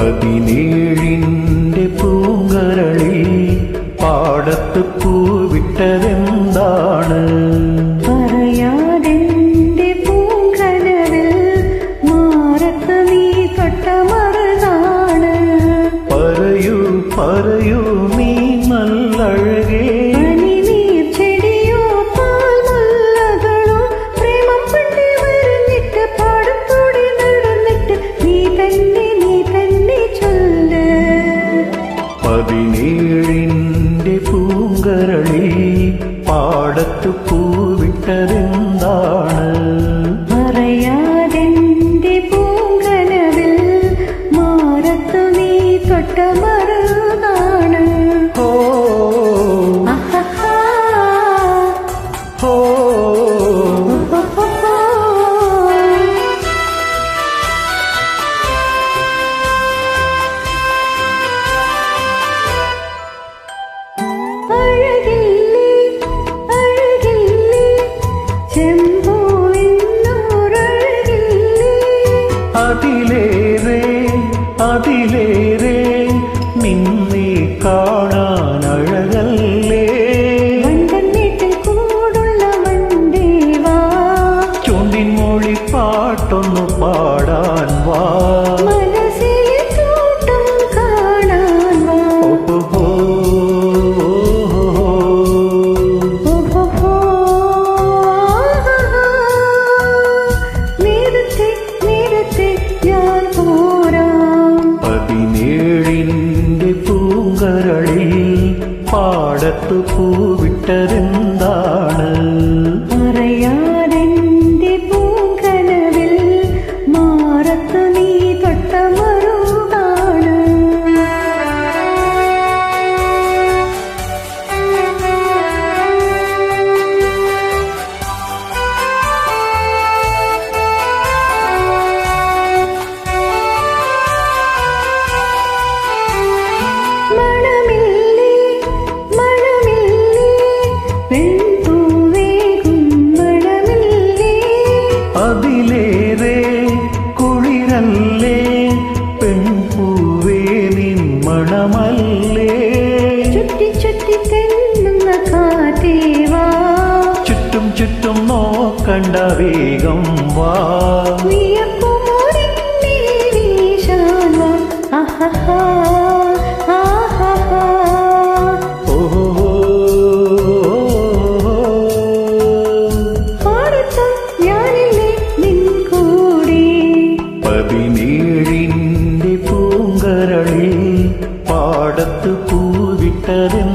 പതിനേഴിന്റെ പൂങ്കരളിൽ പാടത്ത് പൂവിട്ടതെന്താണ്? പറയാതെന്റെ പൂങ്കനവിൽ മാറത്ത് നീ തൊട്ട മറുതാണ്. പറയൂ പറയൂ നീ നല്ലഴകേ, പനിനീർ ചെടിയോ പാൽമുല്ലകളോ പ്രേമം പണ്ടി വരുന്നിട്ട് പാടത്തോടെ നടന്നിട്ട് നീ തന്നെ ചൊല്ല്. പതിനേഴിന്റെ പൂങ്കരളിൽ പാടത്ത് പൂവിട്ടതെന്താണ്? പറയാതെന്റെ പൂങ്കനവിൽ മാറത്ത് നീ തൊട്ട മറുതാണ്. ഹോ ആഹാ ഹോ അഴകില്ലേ അഴകില്ലേ ചെമ്പോന്നൂറഴകില്ലേ, അതിലേറെ അതിലേറെ നിന്നെ കാണാൻ അഴകല്ലേ. വണ്ടൻവീട്ടിൽ കൂടുള്ള വണ്ടേവാ, ചുണ്ടിൻ മൊഴി പാട്ടൊന്നു പാടാൻ വാ. മനസ്സിലെ തോട്ടം കാണാൻ വാ. ഓഹോ ഓഹോ നേരത്തെ നേരത്തെ ഞാൻ പോരാം. പതിനേഴിന്റെ പൂങ്കരളിൽ പാടത്ത് പൂവിട്ടതെന്താണ്? പറയാതെന്റെ പൂങ്കനവിൽ മാറത്ത് നീ തൊട്ട മറുതാണ്. മണമില്ലേ മണമില്ലേ പെൺപൂവേകും മണമില്ലേ, അതിലേറെ കുളിരല്ലേ പെൺപൂവേ നിൻ മണമല്ലേ. ചുറ്റി ചുറ്റി തെന്നുന്ന കാറ്റേവാ, ചുറ്റും ചുറ്റും നോക്കണ്ട വേഗം വാ. വിയർപ്പുമൊരിഞ്ഞേ വീശാൻ വാ. ആഹാ ആഹാ ഓഹോ പാടത്തും ഞാനില്ലേ നിൻ കൂടെ. പതിനേഴിന്റെ പൂങ്കരളിൽ പാടത്ത് പൂവിട്ടതെന്താണ്?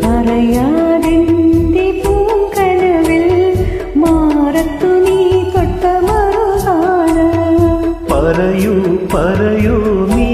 പറയാതെന്റെ പൂങ്കനവിൽ മാറത്തു നീ തൊട്ട മറുതാണ്. പറയൂ പറയൂ നീ